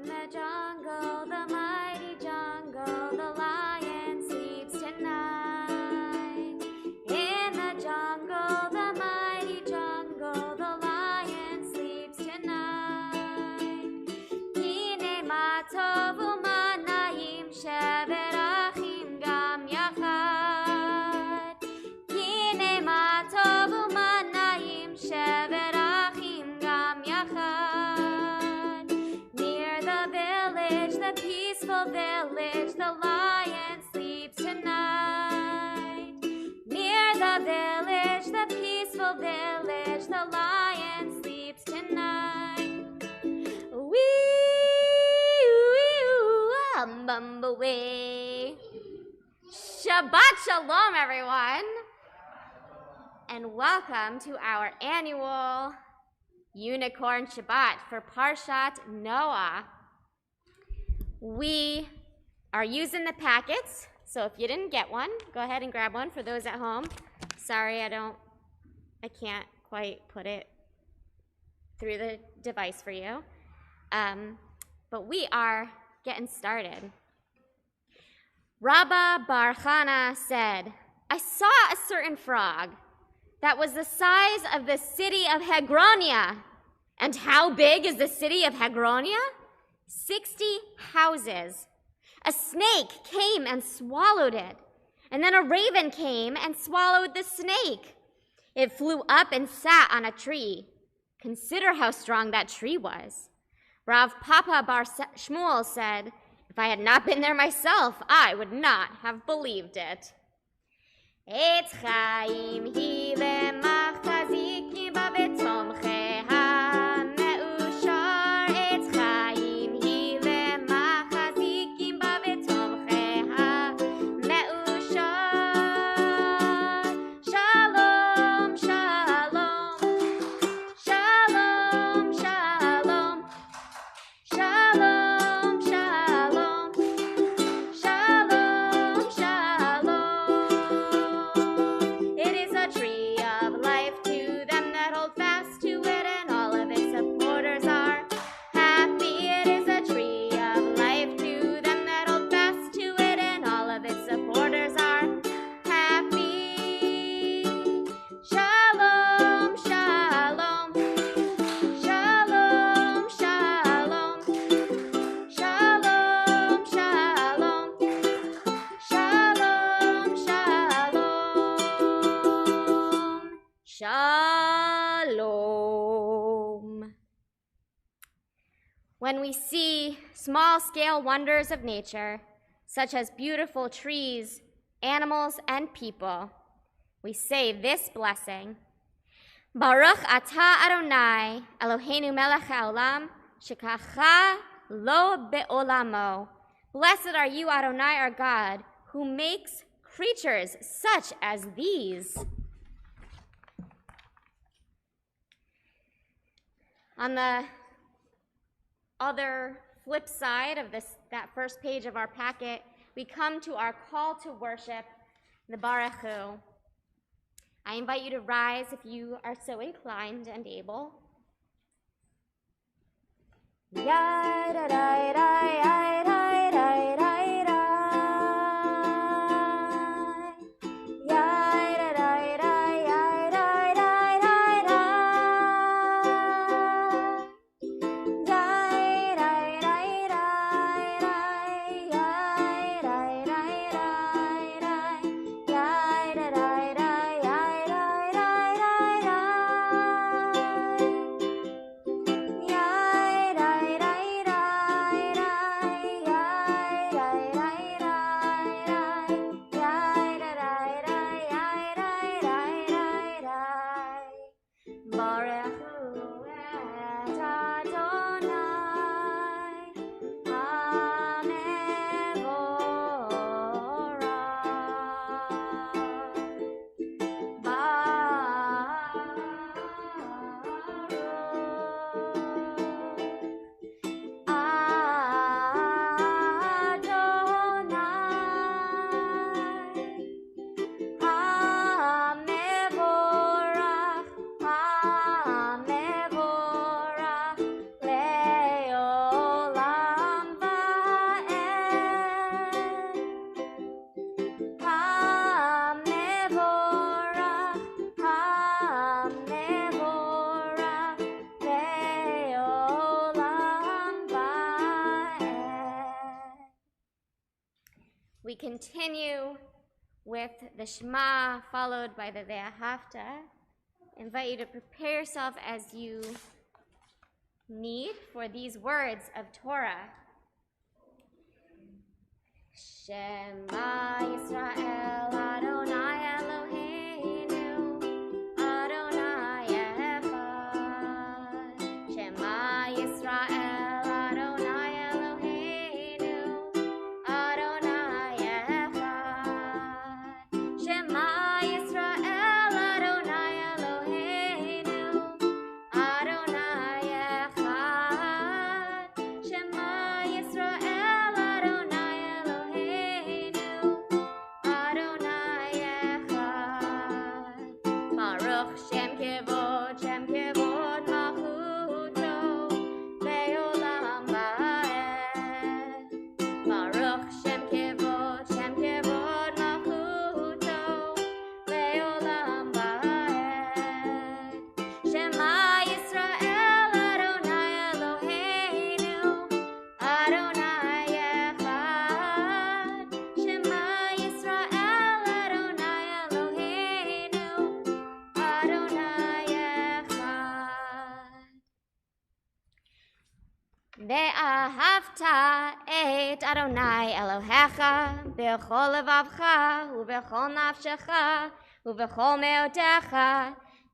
the jungle, the mighty jungle, the lion sleeps tonight. In the jungle, the mighty jungle, the lion sleeps tonight. Hine ma tov u'ma na'im shevet achim gam yachad. Hine ma tov u'ma na'im shevet achim gam yachad. Near the village, the peaceful village, the lion sleeps tonight. Near the village, the peaceful village, the lion sleeps tonight. Wee-oo-wee-oo-bumblebee. Shabbat Shalom, everyone, and welcome to our annual Unicorn Shabbat for Parshat Noah. We are using the packets, so if you didn't get one, go ahead and grab one for those at home. Sorry, I can't quite put it through the device for you. But we are getting started. Rabba Bar Chana said, I saw a certain frog that was the size of the city of Hegronia. And how big is the city of Hegronia? 60 houses. A snake came and swallowed it. And then a raven came and swallowed the snake. It flew up and sat on a tree. Consider how strong that tree was. Rav Papa Bar Shmuel said, if I had not been there myself, I would not have believed it. Etz chaim hi lemachtazikim ba v'tomchei ha-me'ushar. Etz chaim hi lemachtazikim ba v'tomchei ha-me'ushar. Shalom, shalom, shalom, shalom, shalom, shalom, shalom, shalom. It is a tree of life to them that hold fast to it, and all of its supporters are happy. It is a tree of life to them that hold fast to it, and all of its supporters are happy. Shalom, shalom, shalom, shalom, shalom, shalom, shalom, shalom, shalom. When we see small-scale wonders of nature, such as beautiful trees, animals, and people, we say this blessing: Baruch atah Adonai, Eloheinu melech haolam, shekacha lo be'olamo. Blessed are you, Adonai, our God, who makes creatures such as these. On the other flip side of that first page of our packet, we come to our call to worship, the Baruch Hu. I invite you to rise if you are so inclined and able. continue with the Shema, followed by the Ve'ahavta. I invite you to prepare yourself as you need for these words of Torah. Shema Yisrael Adonai Eloheinu Adonai Echad. Shema Yisrael Adonai Eloheinu Adonai Echad. Shema Yisrael Adonai Eloheinu Adonai Echad. Shema Yisrael Adonai Eloheinu Adonai Echad. Baruch Shem Kevod Malchuto Le'olam Va'ed. Baruch Shem Kevod Malchuto Le'olam Va'ed. Shema Yisrael Adonai Eloheinu Adonai Echad. Shema Yisrael Adonai Eloheinu Adonai Echad. Ve'ahavta et Adonai Elohecha b'chol levavcha u'b'chol nafshecha u'b'chol me'otecha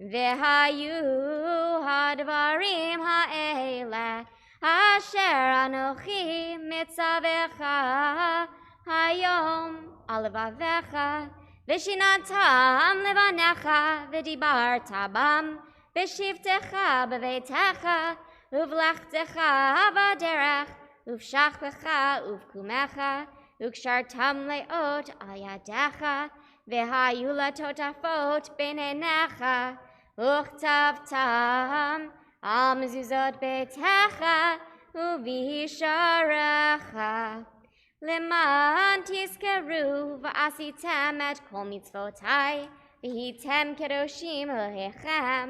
ve'hayu hadvarim ha'ele asher anochi mitzavecha hayom al levavecha v'shinatam levanecha v'dibarta bam v'shivtecha b'veitecha uv'lechtecha b'derech uv'shachbecha uv'kumecha u'kshartam le'ot al yadecha v'hayu latotafot b'neinecha u'chtavtam al mezuzot beitecha u'v'hisharecha leman tizkeru v'asitem et kol mitzvotai v'hitem kedoshim Elohechem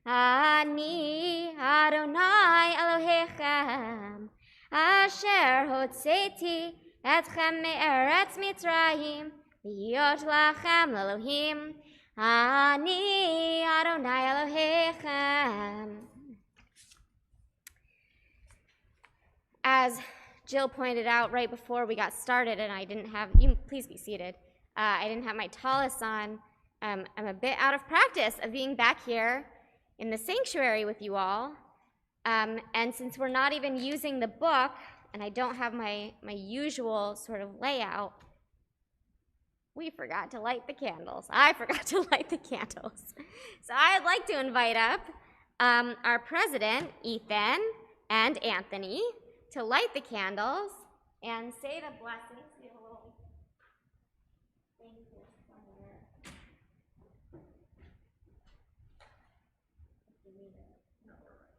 Ani Adonai Elohechem asher hotzeti etchem me'eretz Mitzrayim v'hiyot lachem Elohim Ani Adonai Elohechem. As Jill pointed out right before we got started, and I didn't have, you please be seated, I didn't have my tallis on. I'm a bit out of practice of being back here in the sanctuary with you all. And since we're not even using the book, and I don't have my usual sort of layout, we forgot to light the candles. I forgot to light the candles. So I'd like to invite up our president, Ethan, and Anthony, to light the candles and say the blessings. We have a little thing here somewhere. If you need it. No, we're right.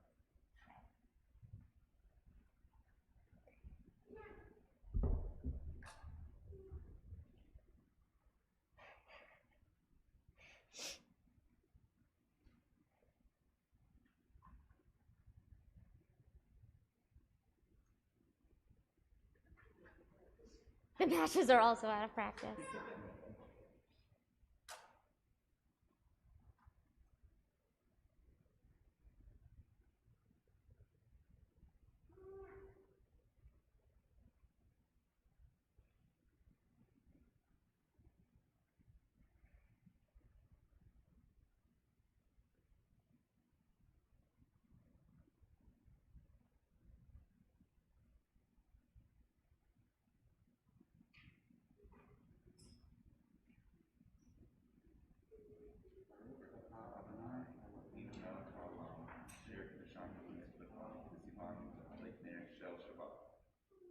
The matches are also out of practice.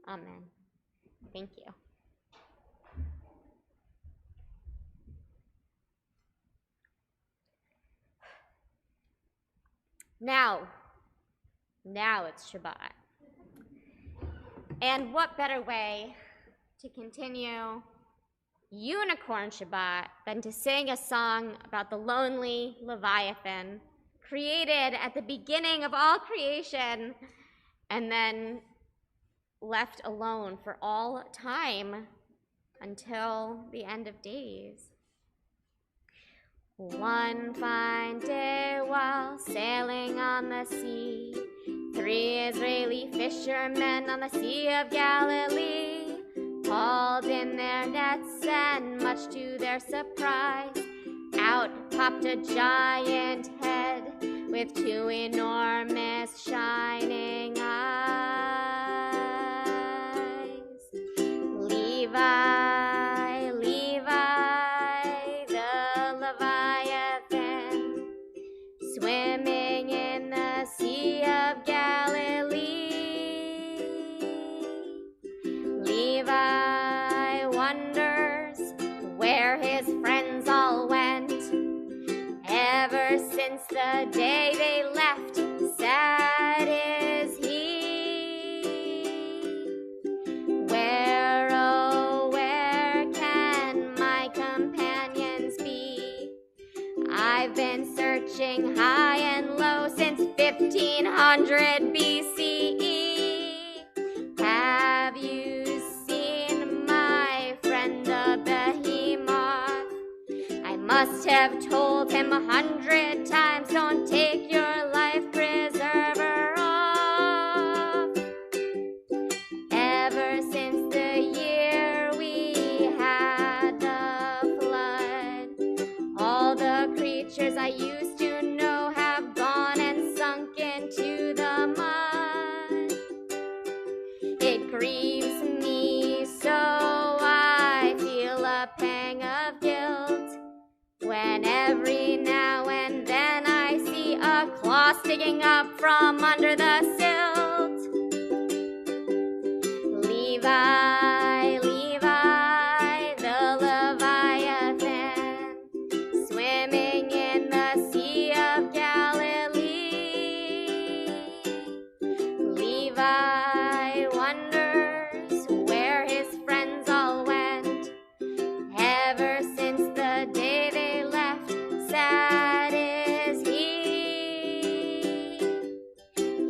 Amen. Thank you. Now it's Shabbat. And what better way to continue Unicorn Shabbat than to sing a song about the lonely Leviathan created at the beginning of all creation and then left alone for all time until the end of days. One fine day while sailing on the sea, 3 Israeli fishermen on the Sea of Galilee hauled in their nets, and much to their surprise, out popped a giant head with 2 enormous shining eyes. Levi, Levi, the Leviathan, swimming in the Sea of Galilee. Levi wonders where his friends all went. Ever since the day they left, sad is he. Where, oh, where can my companions be? I've been searching high and low since 1500 BCE. Have you seen my friend the behemoth? I must have told him 100 times, don't take your life preserver off. Ever since the year we had the flood, all the creatures I used to know have gone and sunk into the mud. It grieves me so, I feel a pang of guilt when every now and then I see a claw sticking up from under the silt. Levi, Levi, the Leviathan, swimming in the Sea of Galilee. Levi wonders where his friends all went. Ever since the day they left, sad is he.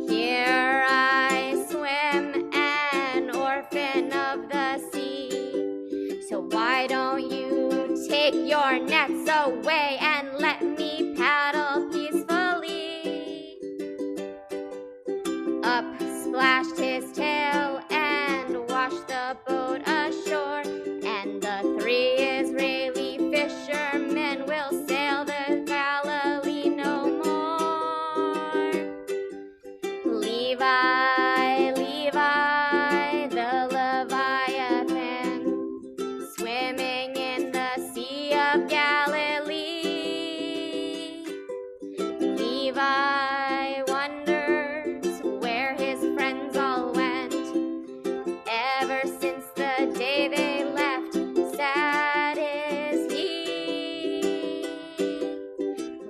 Here I swim, an orphan of the sea. So why don't you take your nets away and let me paddle peacefully? Up splashed his tail and washed the boat ashore, and the 3 Israeli fishermen will sail the Galilee no more. Levi, Levi, the Leviathan, swimming in the Sea of Galilee. Levi wonders where his friends all went. Ever since the day they left, sad is he.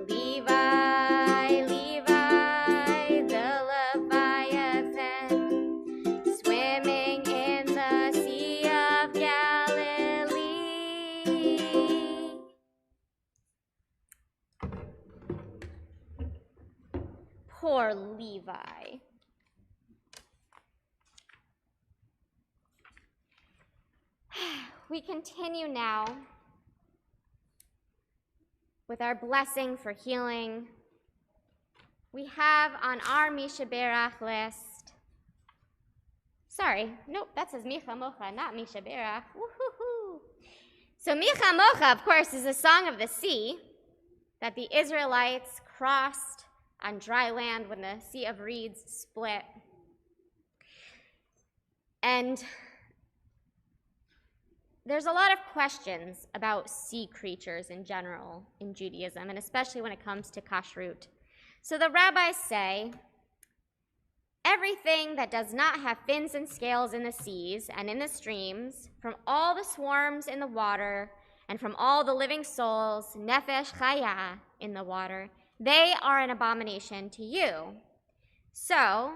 Levi, Levi, the Leviathan, swimming in the Sea of Galilee. Poor Levi. We continue now with our blessing for healing. We have on our Misha Berach list, that says Micha Mocha, not Misha Berach. Woo-hoo-hoo. So Micha Mocha, of course, is a song of the sea that the Israelites crossed on dry land when the Sea of Reeds split. And there's a lot of questions about sea creatures in general in Judaism, and especially when it comes to kashrut. So the rabbis say, everything that does not have fins and scales in the seas and in the streams, from all the swarms in the water, and from all the living souls, nefesh chaya, in the water, they are an abomination to you. So,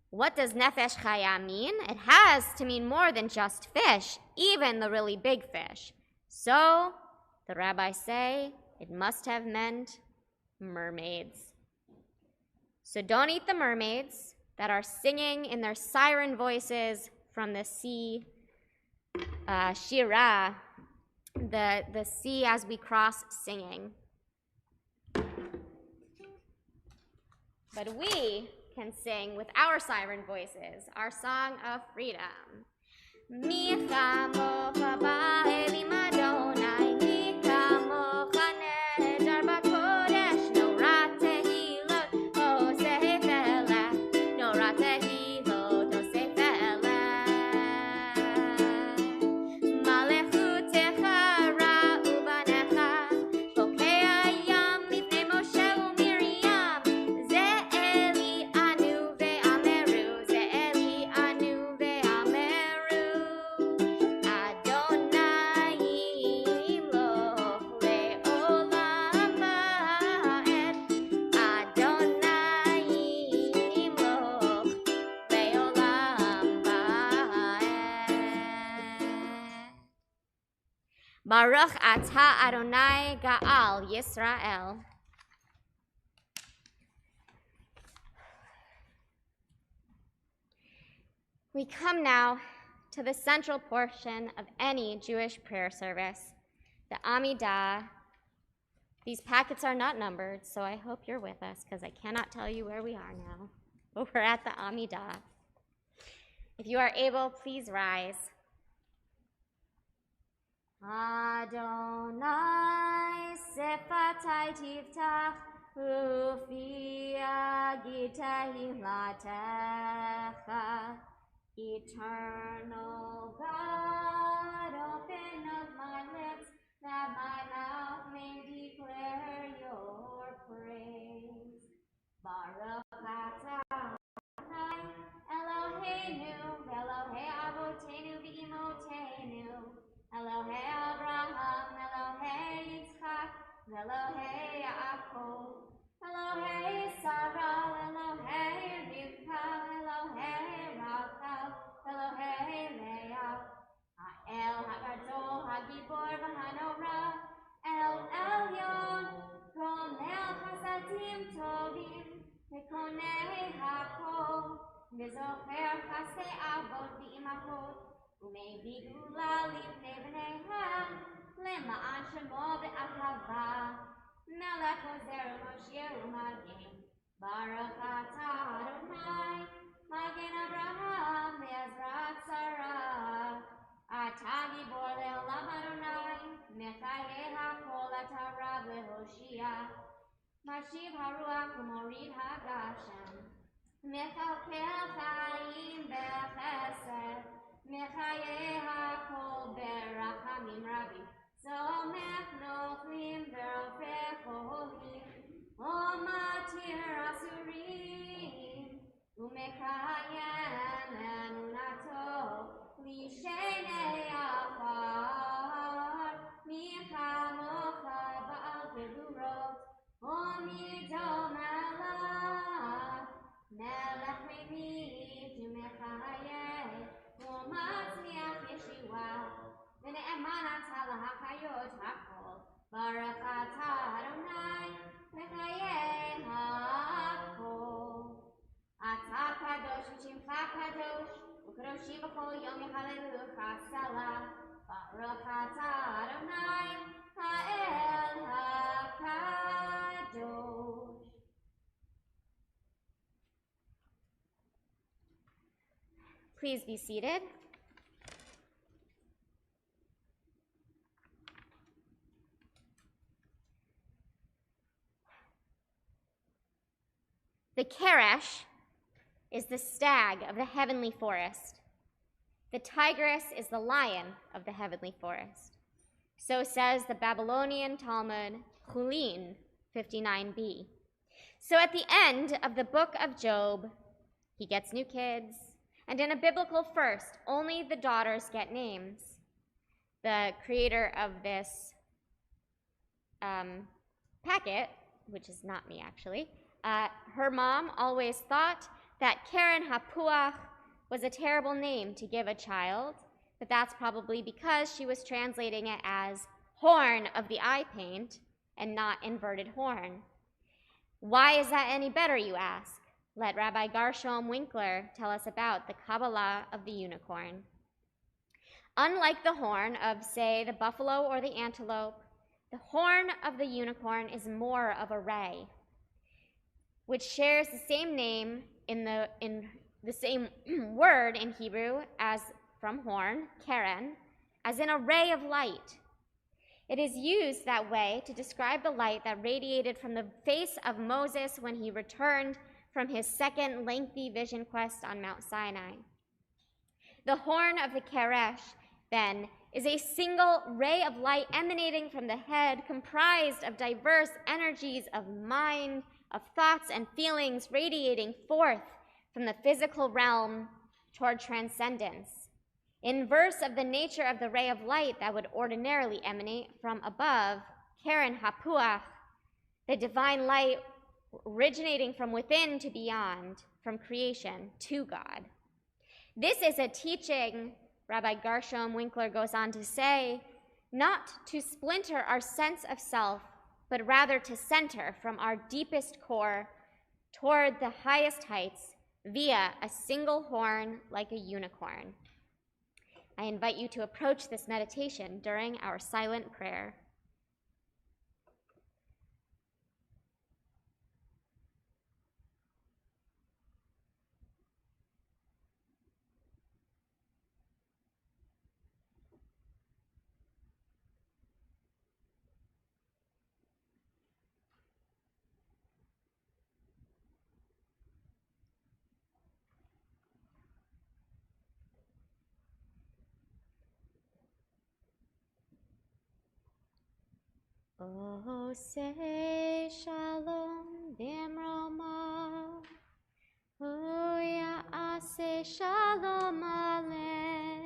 what does nefesh chaya mean? It has to mean more than just fish, even the really big fish. So, the rabbis say, it must have meant mermaids. So don't eat the mermaids that are singing in their siren voices from the sea Shirah, the sea as we cross singing. But we can sing with our siren voices, our song of freedom. Micha mocha ba'elim Adonai, micha mocha nedar b'kodesh, nora tehilot, oseh felech, nora tehilot, oseh felech. Malechutecha ra'u banecha, bokei hayam lifnei Moshe u'Miriam, ze Eli anu ve'ameru, ze Eli anu ve'ameru. Adonai imloch le'olam va'ed, Adonai imloch le'olam va'ed. Baruch atah Adonai Ga'al Yisrael. We come now to the central portion of any Jewish prayer service, the Amidah. These packets are not numbered, so I hope you're with us because I cannot tell you where we are now, but we're at the Amidah. If you are able, please rise. Adonai sefatai tiftach ufi agita hilatecha. Eternal God, open up my lips that my mouth may declare your praise. Baruch atah Adonai Eloheinu, Elohei Avotenu v'Imotenu, Elohei Abraham, Elohei Yitzchak, Elohei Yaakov, Elohei Sarah, Elohei Rivka, Elohei Rachel, Elohei Leah, Ha'el Hagadol, Hagibor v'Hanora, El Elyon, Gomel Chasadim Tovim, Mekonei Hakol, V'zocher Chasei Avot v'Imachot, U'mei Gula Lifnei B'neihem, Lema'an Shemo v'Ahava, Melech Ozer Moshe u'Magen, Baruch atah Adonai, Magen Abraham ve'Ezrat Sarah, atah Gibor le'olam Adonai, Mechayeh hakol atah Rav le'Hoshia, Mashiv haruach u'morid hagashem, Mechalkel chayim b'chesed, Mechayeh hakol berachamim rabim, Somech nochlim v'rofeh cholim, Omatir asurim, U'mekayem emunato, Lishenei achar, Micha mocha ba'al gevurot, Omido melech, Melech mimit u'mechayeh, U'matzliach Yeshua, V'ne'eman atah lahachayot hakol, Baruch atah Adonai, Mechayeh hakol. Atah kadosh v'shimcha kadosh, U'kadoshi b'chol yom yachalelucha selah, Baruch atah Adonai, Ha'el hakadosh. Please be seated. The Keresh is the stag of the heavenly forest. The tigress is the lion of the heavenly forest. So says the Babylonian Talmud, Chulin 59b. So at the end of the book of Job, he gets new kids, and in a biblical first, only the daughters get names. The creator of this packet, which is not me actually, her mom always thought that Karen Hapuach was a terrible name to give a child, but that's probably because she was translating it as horn of the eye paint and not inverted horn. Why is that any better, you ask? Let Rabbi Gershom Winkler tell us about the Kabbalah of the unicorn. Unlike the horn of, say, the buffalo or the antelope, the horn of the unicorn is more of a ray, which shares the same name in the same word in Hebrew as from horn, keren, as in a ray of light. It is used that way to describe the light that radiated from the face of Moses when he returned from his second lengthy vision quest on Mount Sinai. The horn of the keresh, then, is a single ray of light emanating from the head, comprised of diverse energies of mind, of thoughts and feelings radiating forth from the physical realm toward transcendence. Inverse of the nature of the ray of light that would ordinarily emanate from above, keren hapuach, the divine light originating from within to beyond, from creation to God. This is a teaching, Rabbi Gershom Winkler goes on to say, not to splinter our sense of self, but rather to center from our deepest core toward the highest heights via a single horn like a unicorn. I invite you to approach this meditation during our silent prayer. Oh, say shalom bimroma, oh, ya'aseh shalom aleinu,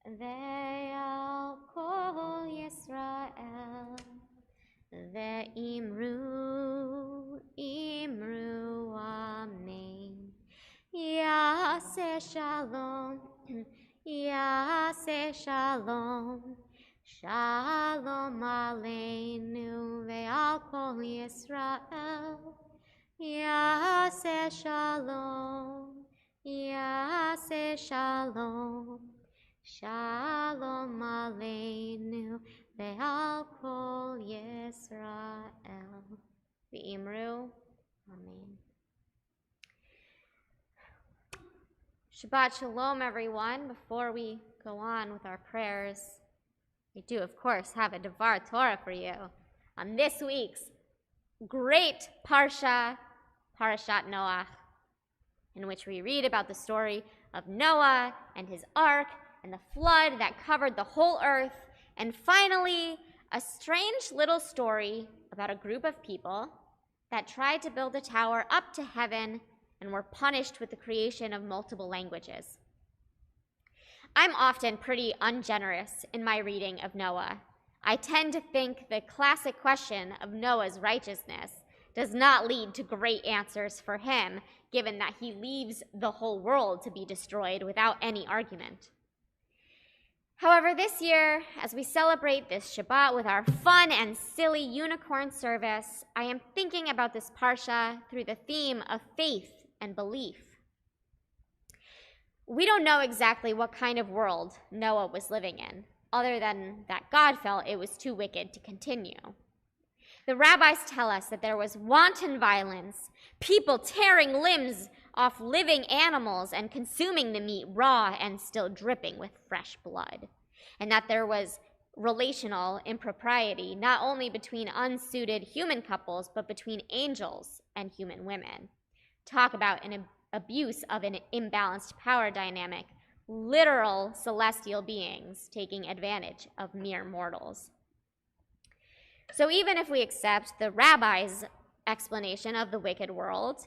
ve'al kol Yisrael, ve'imru, imru, amen. Ya'aseh shalom, ya'aseh shalom, Shalom aleinu ve'al kol Yisrael, Ya'aseh shalom, Ya'aseh shalom, Shalom aleinu ve'al kol Yisrael. Ve'imru, amen. Shabbat shalom, everyone. Before we go on with our prayers, we do, of course, have a Devar Torah for you on this week's great Parsha, Parashat Noach, in which we read about the story of Noah and his ark and the flood that covered the whole earth, and finally, a strange little story about a group of people that tried to build a tower up to heaven and were punished with the creation of multiple languages. I'm often pretty ungenerous in my reading of Noah. I tend to think the classic question of Noah's righteousness does not lead to great answers for him, given that he leaves the whole world to be destroyed without any argument. However, this year, as we celebrate this Shabbat with our fun and silly unicorn service, I am thinking about this Parsha through the theme of faith and belief. We don't know exactly what kind of world Noah was living in, other than that God felt it was too wicked to continue. The rabbis tell us that there was wanton violence, people tearing limbs off living animals and consuming the meat raw and still dripping with fresh blood, and that there was relational impropriety not only between unsuited human couples, but between angels and human women. Talk about an abuse of an imbalanced power dynamic, literal celestial beings taking advantage of mere mortals. So even if we accept the rabbi's explanation of the wicked world,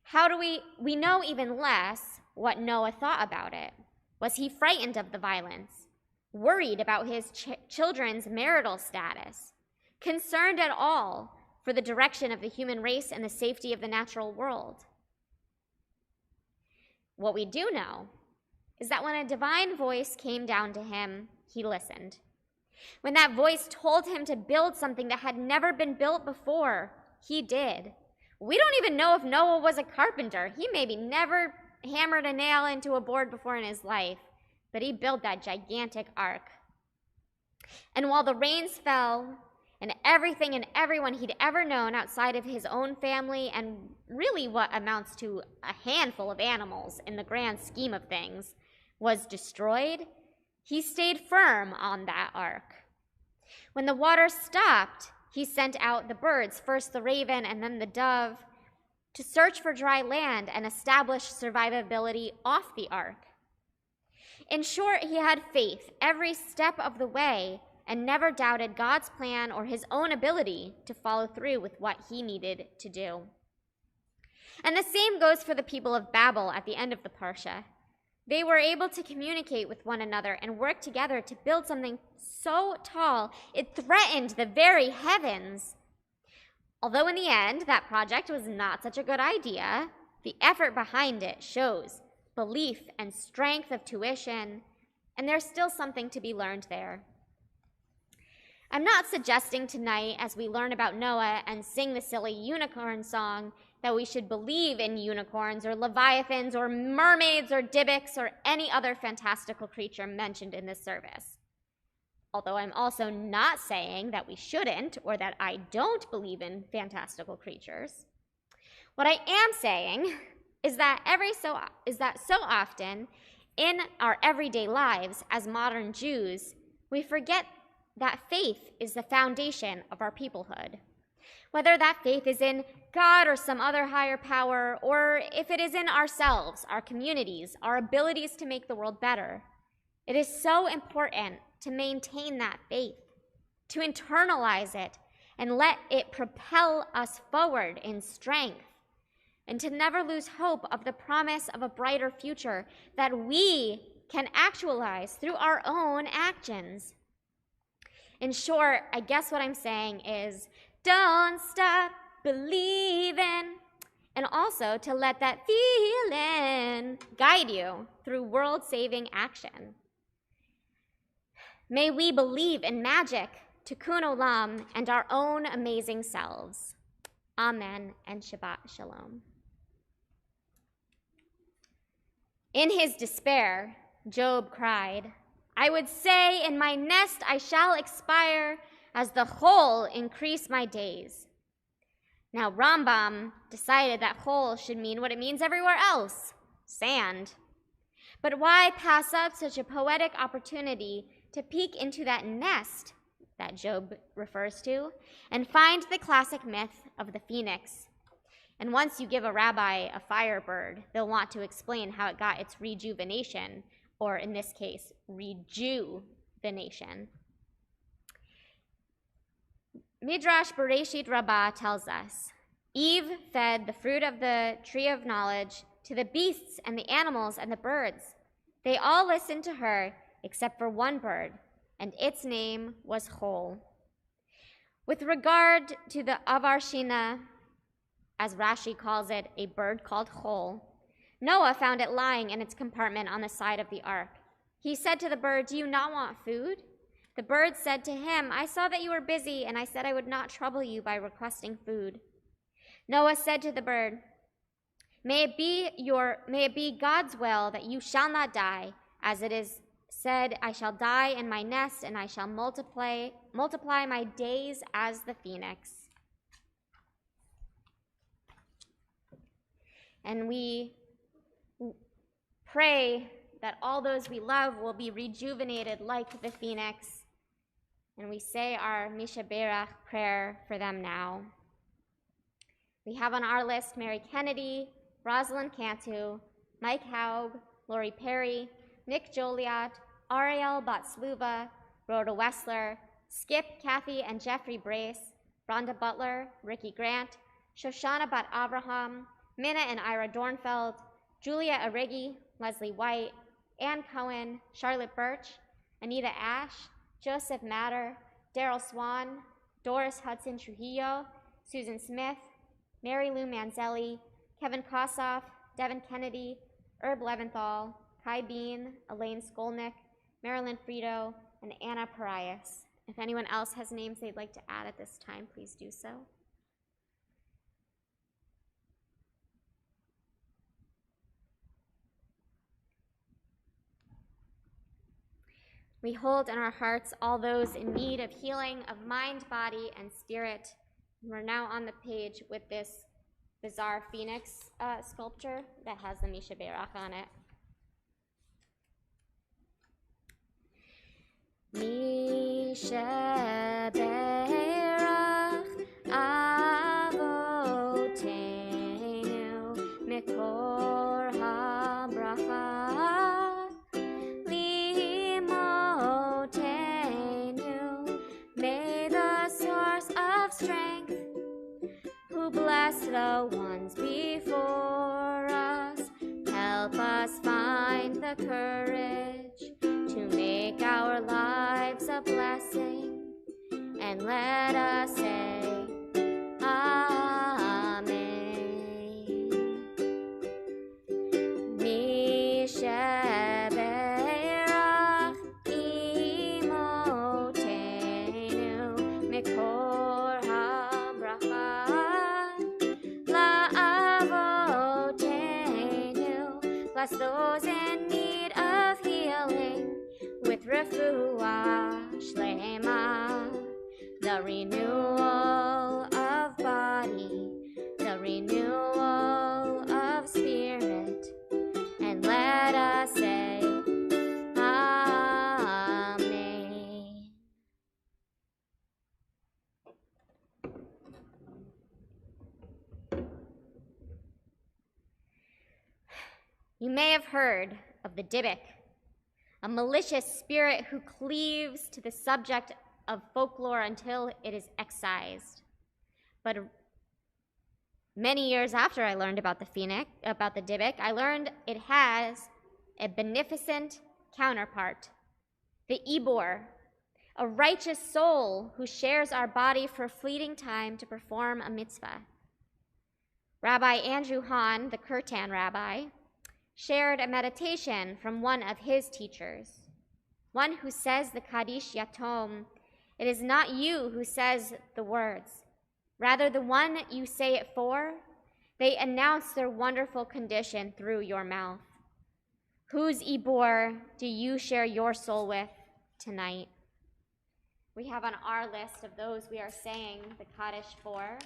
how do we know even less what Noah thought about it? Was he frightened of the violence, worried about his children's marital status, concerned at all for the direction of the human race and the safety of the natural world? What we do know is that when a divine voice came down to him, he listened. When that voice told him to build something that had never been built before, he did. We don't even know if Noah was a carpenter. He maybe never hammered a nail into a board before in his life, but he built that gigantic ark. And while the rains fell, and everything and everyone he'd ever known outside of his own family, and really what amounts to a handful of animals in the grand scheme of things, was destroyed, he stayed firm on that ark. When the water stopped, he sent out the birds, first the raven and then the dove, to search for dry land and establish survivability off the ark. In short, he had faith every step of the way and never doubted God's plan or his own ability to follow through with what he needed to do. And the same goes for the people of Babel at the end of the Parsha. They were able to communicate with one another and work together to build something so tall it threatened the very heavens. Although in the end, that project was not such a good idea, the effort behind it shows belief and strength of tuition, and there's still something to be learned there. I'm not suggesting tonight, as we learn about Noah and sing the silly unicorn song, that we should believe in unicorns or leviathans or mermaids or dybbuk's or any other fantastical creature mentioned in this service. Although I'm also not saying that we shouldn't or that I don't believe in fantastical creatures. What I am saying is that so often in our everyday lives as modern Jews, we forget that faith is the foundation of our peoplehood. Whether that faith is in God or some other higher power, or if it is in ourselves, our communities, our abilities to make the world better, it is so important to maintain that faith, to internalize it, and let it propel us forward in strength, and to never lose hope of the promise of a brighter future that we can actualize through our own actions. In short, I guess what I'm saying is, don't stop believing, and also to let that feeling guide you through world-saving action. May we believe in magic, tikkun olam, and our own amazing selves. Amen and Shabbat Shalom. In his despair, Job cried, I would say, in my nest I shall expire, as the whole increase my days. Now Rambam decided that whole should mean what it means everywhere else, sand. But why pass up such a poetic opportunity to peek into that nest that Job refers to and find the classic myth of the phoenix? And once you give a rabbi a firebird, they'll want to explain how it got its rejuvenation, or in this case, rejuvenation. Midrash Bereshit Rabbah tells us, Eve fed the fruit of the tree of knowledge to the beasts and the animals and the birds. They all listened to her except for one bird, and its name was Chol. With regard to the Avarshina, as Rashi calls it, a bird called Chol, Noah found it lying in its compartment on the side of the ark. He said to the bird, Do you not want food? The bird said to him, I saw that you were busy, and I said I would not trouble you by requesting food. Noah said to the bird, May it be God's will that you shall not die, as it is said, I shall die in my nest, and I shall multiply my days as the phoenix. And we pray that all those we love will be rejuvenated like the phoenix. And we say our Misha Berach prayer for them now. We have on our list Mary Kennedy, Rosalind Cantu, Mike Haug, Lori Perry, Nick Joliot, Ariel Batsluva, Rhoda Wessler, Skip, Kathy, and Jeffrey Brace, Rhonda Butler, Ricky Grant, Shoshana Bat Abraham, Minna and Ira Dornfeld, Julia Arigi, Leslie White, Ann Cohen, Charlotte Birch, Anita Ash, Joseph Matter, Daryl Swan, Doris Hudson Trujillo, Susan Smith, Mary Lou Manzelli, Kevin Kossoff, Devin Kennedy, Herb Leventhal, Kai Bean, Elaine Skolnick, Marilyn Frito, and Anna Parias. If anyone else has names they'd like to add at this time, please do so. We hold in our hearts all those in need of healing of mind, body, and spirit. We're now on the page with this bizarre phoenix sculpture that has the Misha Berach on it. Misha Berach Avotenu Mikor HaBracha Limotenu. May the source of strength, who bless the ones before us, help us find the courage to make our lives a blessing, and let us say Amen. Misha Berach Imotenu Mikor HaBracha La'avotenu. Bless those in need of healing with refuah shlema, the renewal of body, the renewal of spirit, and let us say Amen. You may have heard of the Dybbuk, a malicious spirit who cleaves to the subject of folklore until it is excised. But many years after I learned about the Dybbuk, I learned it has a beneficent counterpart, the Ibor, a righteous soul who shares our body for a fleeting time to perform a mitzvah. Rabbi Andrew Hahn, the Kirtan rabbi, shared a meditation from one of his teachers, one who says the Kaddish Yatom. It is not you who says the words, rather the one you say it for. They announce their wonderful condition through your mouth. Whose Ibor do you share your soul with tonight? We have on our list of those we are saying the Kaddish for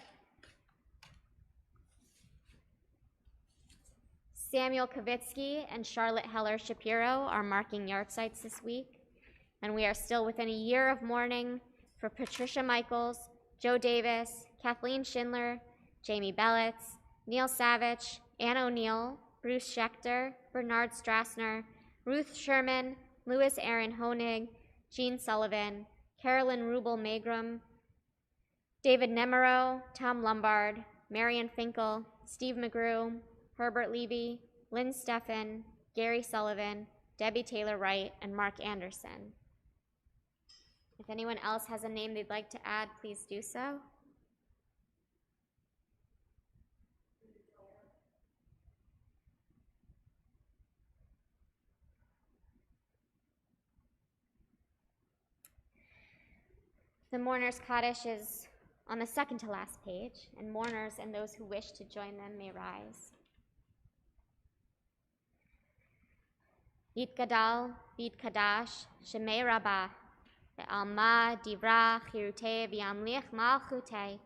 Samuel Kavitsky and Charlotte Heller Shapiro are marking yahrzeits this week, and we are still within a year of mourning for Patricia Michaels, Joe Davis, Kathleen Schindler, Jamie Bellitz, Neil Savage, Ann O'Neill, Bruce Schechter, Bernard Strassner, Ruth Sherman, Louis Aaron Honig, Jean Sullivan, Carolyn Rubel Magrum, David Nemero, Tom Lombard, Marion Finkel, Steve McGrew, Herbert Levy, Lynn Steffen, Gary Sullivan, Debbie Taylor Wright, and Mark Anderson. If anyone else has a name they'd like to add, please do so. The Mourner's Kaddish is on the second to last page, and mourners and those who wish to join them may rise. Yitgadal, Yitkadash, Shemei Rabbah, Ve'alma Divra Chirutei V'yamlich Malchutei,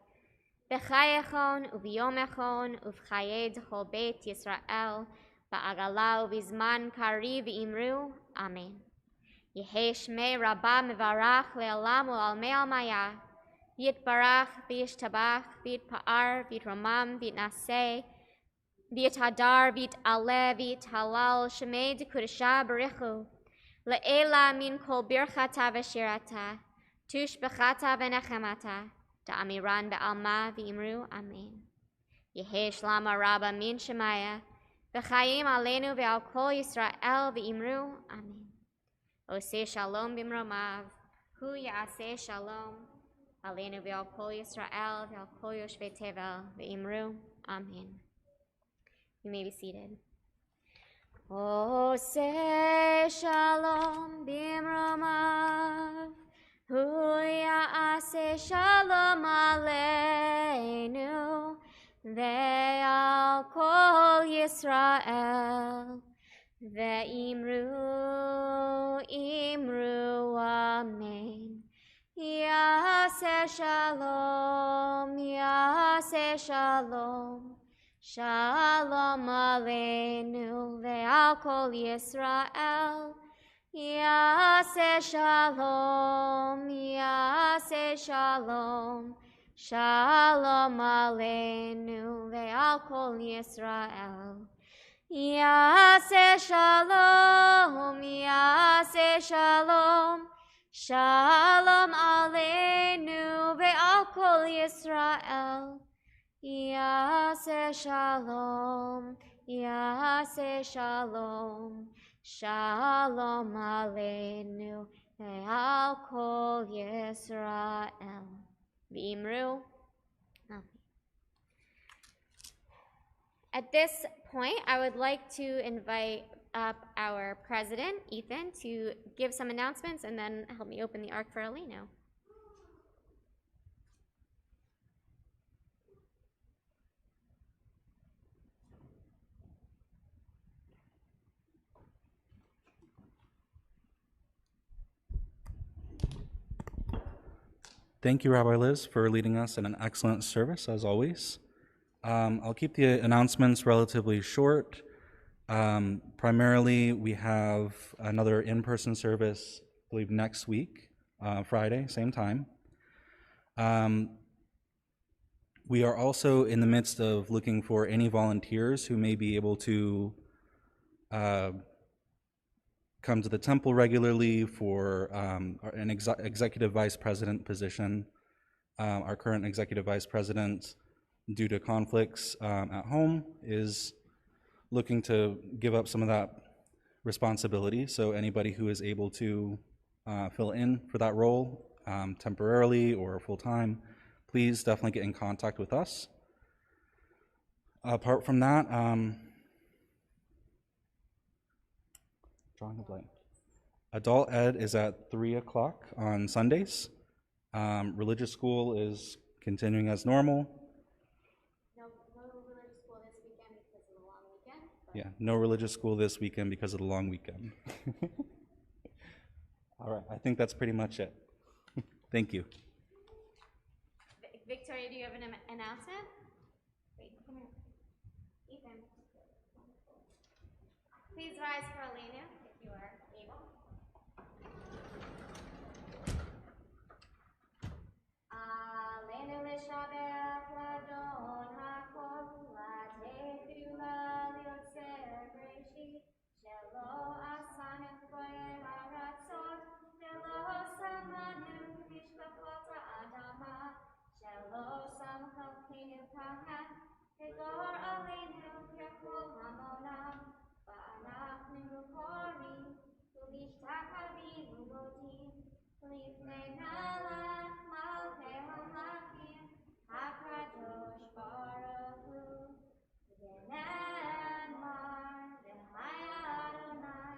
B'chayechon U'v'yomechon U'v'chayei D'chol Beit Yisrael, Ba'agala U'v'zman Kari V'imru, Amen. Yehei Shmei Rabbah Mevarach Le'olam U'almei Almaya, Yitbarach V'yishtabach V'yitpa'ar V'yitromam V'yitnaseh, V'yitadar V'yitaleh V'yithalal Shemei D'Kudesha B'richu, Le'ela min kol birchata v'shirata, tush b'chata v'nechemata, da'amiran be'alma v'imru, Amen. Yehei shlama rabba min shemaya, v'chayim aleinu ve'al kol Yisrael v'imru, Amen. Oseh shalom b'mromav, hu ya'aseh shalom, aleinu ve'al kol Yisrael ve'al kol yoshvei tevel v'imru, Amen. You may be seated. Oseh shalom b'mromav, hu ya'aseh shalom aleinu ve'al kol Yisrael ve'imru imru shalom, yaseh shalom. Shalom aleinu ve'al kol Yisrael. Yaseh shalom, yaseh shalom. Shalom aleinu ve'al kol Yisrael. Yaseh shalom, yaseh shalom. Shalom aleinu ve'al kol Yisrael. Yaseh shalom, yaseh shalom. Shalom aleinu ve'al kol Yisrael. V'imru. At this point, I would like to invite up our president, Ethan, to give some announcements and then help me open the Ark for Alino. Thank you, Rabbi Liz, for leading us in an excellent service, as always. I'll keep the announcements relatively short. Primarily, we have another in-person service, I believe, next week, Friday, same time. We are also in the midst of looking for any volunteers who may be able to come to the temple regularly for an executive vice president position. Our current executive vice president, due to conflicts at home, is looking to give up some of that responsibility. So anybody who is able to fill in for that role temporarily or full-time, please definitely get in contact with us. Apart from that, drawing a blank. Adult Ed is at 3 o'clock on Sundays. Religious school is continuing as normal. No religious school this weekend because of the long weekend. Yeah, no religious school this weekend because of the long weekend. All right, I think that's pretty much it. Thank you. Victoria, do you have an announcement? Wait, come here. Ethan. Please rise for Alina if you are able. Alinu l'shabbat l'adon hakol l'tefilah liotzer breshit shelo asanu koyel haratzot shelo samanu mishkafot ha'adama shelo samcho kinu kahat kegor alinu kekol hamonam va'anachnu korim u'lishtachavim u'modim Lifnei Melech Malkei HaMelachim HaKadosh Baruch Hu V'nenmar V'haya Adonai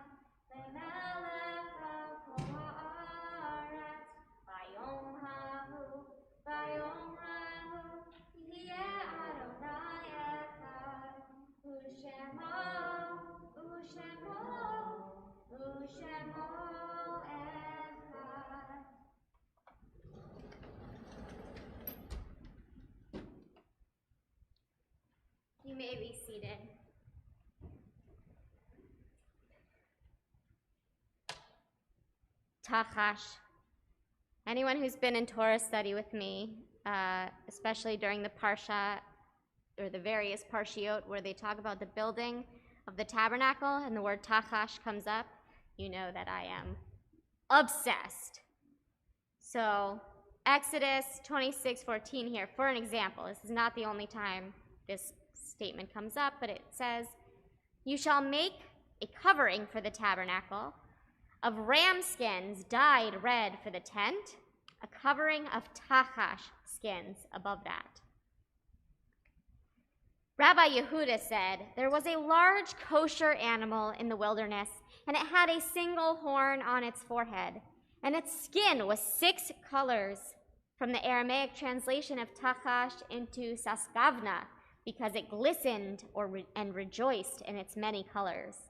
V'melech al kol ha'aretz Vayom hahu Yeh Adonai echad U'shemo echad. You may be seated. Tachash. Anyone who's been in Torah study with me, especially during the Parsha or the various Parshiot where they talk about the building of the tabernacle and the word Tachash comes up, you know that I am obsessed. So Exodus 26:14 here, for an example. This is not the only time this statement comes up, but it says, "You shall make a covering for the tabernacle of ram skins dyed red for the tent, a covering of tachash skins above that." Rabbi Yehuda said, "There was a large kosher animal in the wilderness, and it had a single horn on its forehead, and its skin was 6 colors," from the Aramaic translation of tachash into saskavna, because it glistened and rejoiced in its many colors.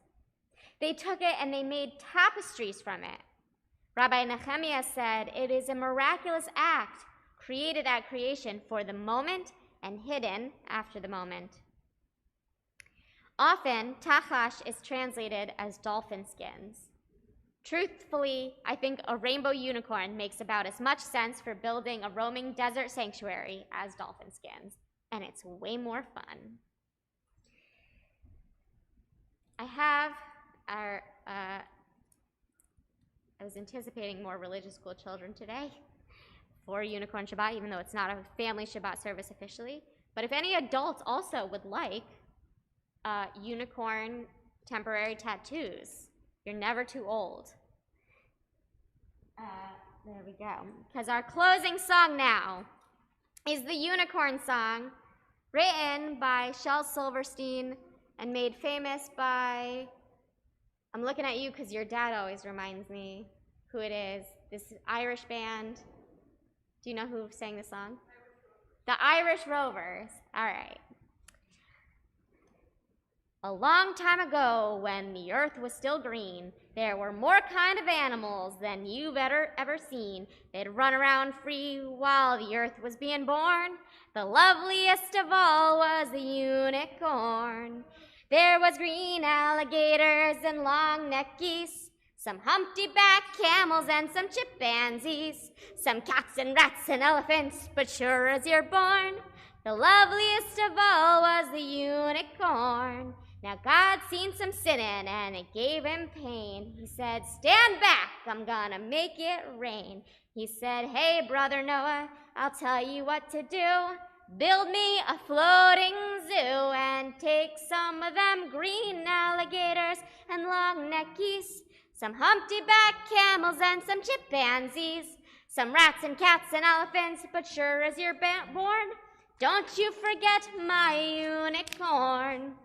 They took it and they made tapestries from it. Rabbi Nehemiah said, "It is a miraculous act created at creation for the moment and hidden after the moment. Often, tachash is translated as dolphin skins. Truthfully, I think a rainbow unicorn makes about as much sense for building a roaming desert sanctuary as dolphin skins, and it's way more fun. I was anticipating more religious school children today for Unicorn Shabbat, even though it's not a family Shabbat service officially. But if any adults also would like unicorn temporary tattoos, you're never too old. There we go. Because our closing song now is the Unicorn Song, written by Shel Silverstein and made famous by, I'm looking at you because your dad always reminds me who it is, this Irish band. Do you know who sang the song? The Irish Rovers. All right. A long time ago, when the earth was still green, there were more kind of animals than you've ever seen. They'd run around free while the earth was being born. The loveliest of all was the unicorn. There was green alligators and long-necked geese, some humpty-back camels and some chimpanzees, some cats and rats and elephants, but sure as you're born, the loveliest of all was the unicorn. Now God seen some sinning and it gave him pain. He said, stand back, I'm gonna make it rain. He said, hey brother Noah, I'll tell you what to do. Build me a floating zoo and take some of them green alligators and long-necked geese, some humpty-back camels and some chimpanzees, some rats and cats and elephants, but sure as you're born, don't you forget my unicorn.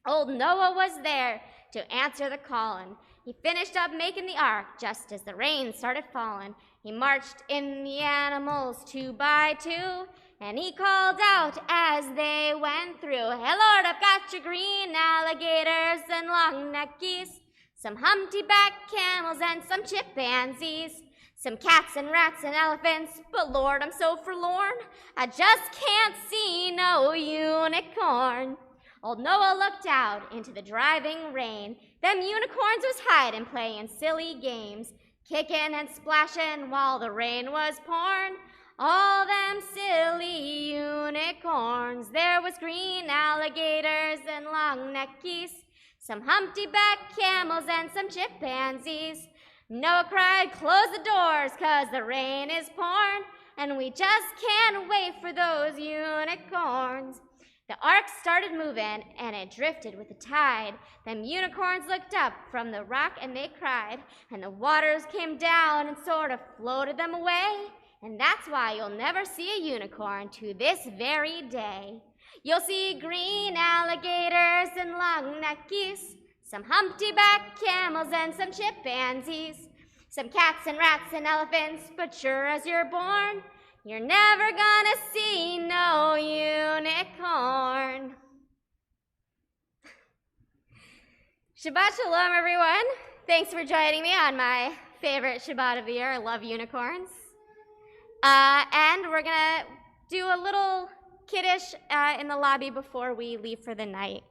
Old Noah was there to answer the calling. He finished up making the ark just as the rain started falling. He marched in the animals 2 by 2, and he called out as they went through, hey Lord, I've got your green alligators and long-necked geese, some humpty-back camels and some chimpanzees, some cats and rats and elephants, but Lord, I'm so forlorn, I just can't see no unicorn. Old Noah looked out into the driving rain. Them unicorns was hiding, playing silly games, kicking and splashing while the rain was pouring. All them silly unicorns. There was green alligators and long-necked geese, some humpty-back camels and some chimpanzees. Noah cried, close the doors, 'cause the rain is pouring, and we just can't wait for those unicorns. The ark started moving, and it drifted with the tide. Them unicorns looked up from the rock, and they cried, and the waters came down and sort of floated them away. And that's why you'll never see a unicorn to this very day. You'll see green alligators and long-necked geese, some humpty-back camels and some chimpanzees, some cats and rats and elephants, but sure as you're born, you're never gonna see no unicorn. Shabbat Shalom, everyone. Thanks for joining me on my favorite Shabbat of the year. I love unicorns. And we're gonna do a little kiddush in the lobby before we leave for the night.